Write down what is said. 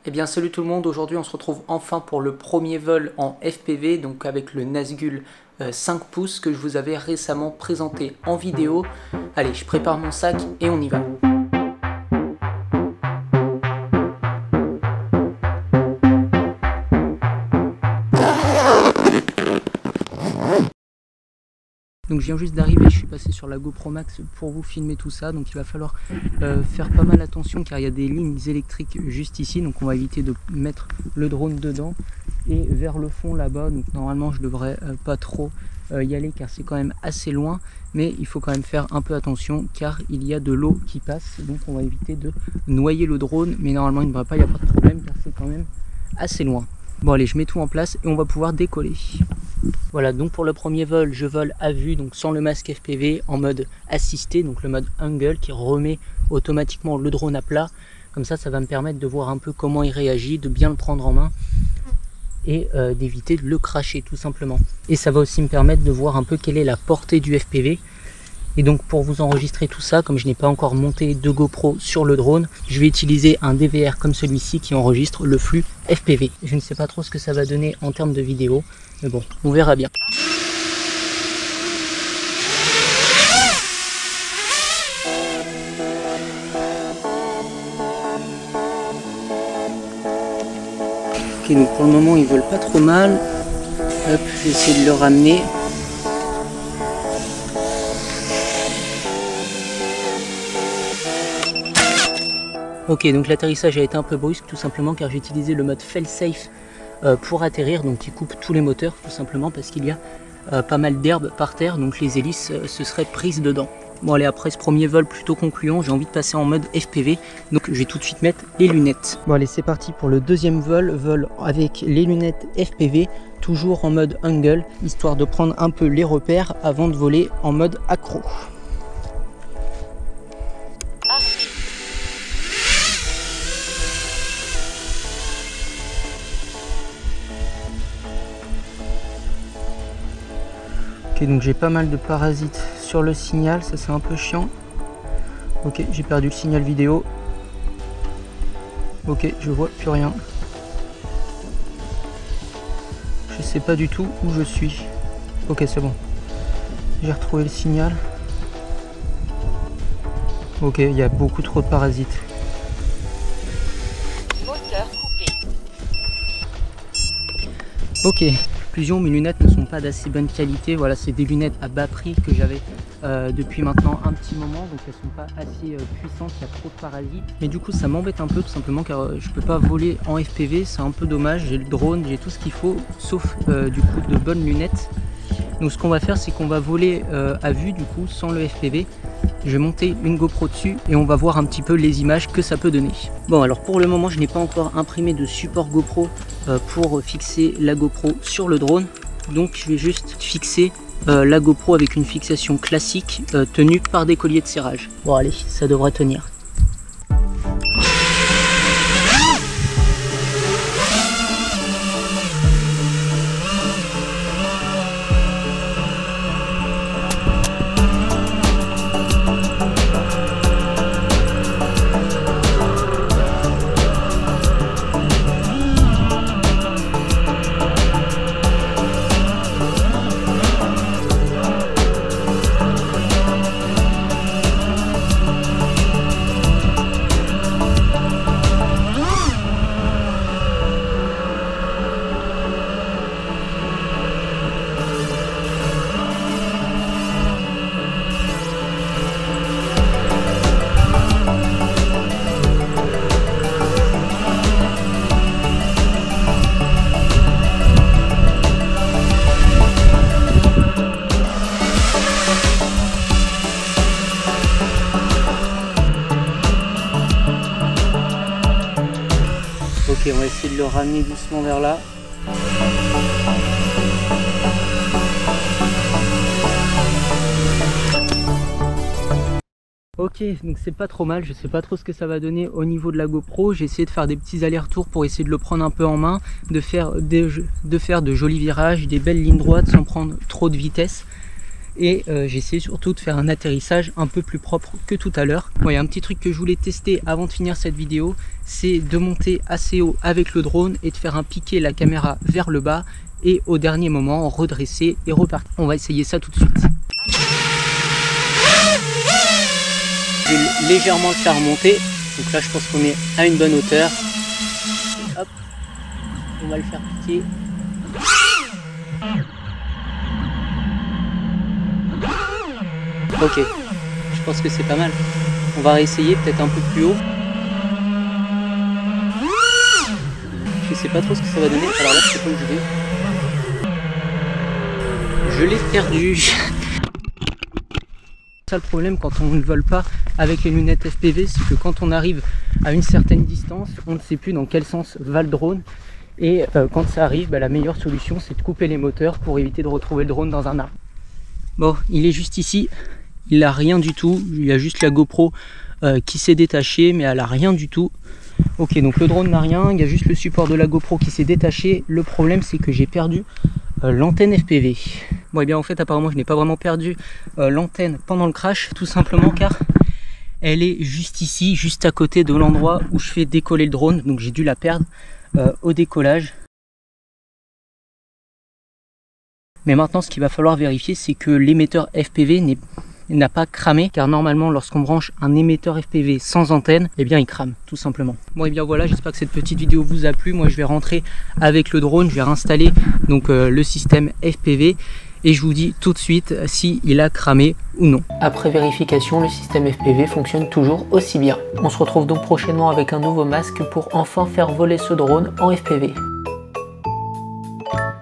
Eh bien salut tout le monde, aujourd'hui on se retrouve enfin pour le premier vol en FPV, donc avec le Nazgul 5 pouces que je vous avais récemment présenté en vidéo. Allez, je prépare mon sac et on y va. Donc je viens juste d'arriver, je suis passé sur la GoPro Max pour vous filmer tout ça, donc il va falloir faire pas mal attention car il y a des lignes électriques juste ici, donc on va éviter de mettre le drone dedans et vers le fond là-bas, donc normalement je devrais pas trop y aller car c'est quand même assez loin, mais il faut quand même faire un peu attention car il y a de l'eau qui passe, donc on va éviter de noyer le drone, mais normalement il ne devrait pas y avoir de problème car c'est quand même assez loin. Bon allez, je mets tout en place et on va pouvoir décoller. Voilà, donc pour le premier vol, je vole à vue, donc sans le masque FPV, en mode assisté, donc le mode angle qui remet automatiquement le drone à plat. Comme ça va me permettre de voir un peu comment il réagit, de bien le prendre en main et d'éviter de le cracher tout simplement. Et ça va aussi me permettre de voir un peu quelle est la portée du FPV. Et donc pour vous enregistrer tout ça, comme je n'ai pas encore monté de GoPro sur le drone, je vais utiliser un DVR comme celui-ci qui enregistre le flux FPV. Je ne sais pas trop ce que ça va donner en termes de vidéo, mais bon, on verra bien. Ok, donc pour le moment ils volent pas trop mal. Hop, je vais essayer de le ramener. Ok, donc l'atterrissage a été un peu brusque tout simplement car j'ai utilisé le mode fail-safe pour atterrir, donc qui coupe tous les moteurs tout simplement parce qu'il y a pas mal d'herbe par terre, donc les hélices se seraient prises dedans. Bon allez, après ce premier vol plutôt concluant, j'ai envie de passer en mode FPV, donc je vais tout de suite mettre les lunettes. Bon allez, c'est parti pour le deuxième vol avec les lunettes FPV, toujours en mode angle, histoire de prendre un peu les repères avant de voler en mode accro. Ok, donc j'ai pas mal de parasites sur le signal, ça c'est un peu chiant. Ok, j'ai perdu le signal vidéo. Ok, je vois plus rien. Je sais pas du tout où je suis. Ok, c'est bon. J'ai retrouvé le signal. Ok, il y a beaucoup trop de parasites. Moteur coupé. Ok. Conclusion, mes lunettes ne sont pas d'assez bonne qualité. Voilà, c'est des lunettes à bas prix que j'avais depuis maintenant un petit moment, donc elles sont pas assez puissantes, il y a trop de parasites. Mais du coup ça m'embête un peu tout simplement car je peux pas voler en FPV, c'est un peu dommage. J'ai le drone, j'ai tout ce qu'il faut, sauf du coup de bonnes lunettes. Donc ce qu'on va faire, c'est qu'on va voler à vue du coup sans le FPV. Je vais monter une GoPro dessus et on va voir un petit peu les images que ça peut donner. Bon, alors pour le moment je n'ai pas encore imprimé de support GoPro pour fixer la GoPro sur le drone, donc je vais juste fixer la GoPro avec une fixation classique tenue par des colliers de serrage. Bon allez, ça devrait tenir. Ok, on va essayer de le ramener doucement vers là. Ok, donc c'est pas trop mal, je sais pas trop ce que ça va donner au niveau de la GoPro. J'ai essayé de faire des petits allers-retours pour essayer de le prendre un peu en main, de faire de jolis virages, des belles lignes droites sans prendre trop de vitesse. et j'essaie surtout de faire un atterrissage un peu plus propre que tout à l'heure. Bon, il y a un petit truc que je voulais tester avant de finir cette vidéo, c'est de monter assez haut avec le drone et de faire un piqué la caméra vers le bas et au dernier moment redresser et repartir. On va essayer ça tout de suite. Je vais légèrement le faire monter, donc là je pense qu'on est à une bonne hauteur. Hop, on va le faire piquer. Ok, je pense que c'est pas mal. On va réessayer peut-être un peu plus haut. Je sais pas trop ce que ça va donner. Alors là, je sais pas où je vais. Je l'ai perdu. Ça, le problème quand on ne vole pas avec les lunettes FPV, c'est que quand on arrive à une certaine distance, on ne sait plus dans quel sens va le drone. Et quand ça arrive, la meilleure solution, c'est de couper les moteurs pour éviter de retrouver le drone dans un arbre. Bon, il est juste ici. Il n'a rien du tout. Il y a juste la GoPro qui s'est détachée, mais elle n'a rien du tout. Ok, donc le drone n'a rien. Il y a juste le support de la GoPro qui s'est détaché. Le problème, c'est que j'ai perdu l'antenne FPV. Bon, et bien en fait, apparemment, je n'ai pas vraiment perdu l'antenne pendant le crash, tout simplement car elle est juste ici, juste à côté de l'endroit où je fais décoller le drone. Donc j'ai dû la perdre au décollage. Mais maintenant, ce qu'il va falloir vérifier, c'est que l'émetteur FPV n'a pas cramé, car normalement, lorsqu'on branche un émetteur FPV sans antenne, eh bien, il crame, tout simplement. Bon, et bien voilà, j'espère que cette petite vidéo vous a plu. Moi, je vais rentrer avec le drone, je vais réinstaller donc le système FPV. Et je vous dis tout de suite s'il a cramé ou non. Après vérification, le système FPV fonctionne toujours aussi bien. On se retrouve donc prochainement avec un nouveau masque pour enfin faire voler ce drone en FPV.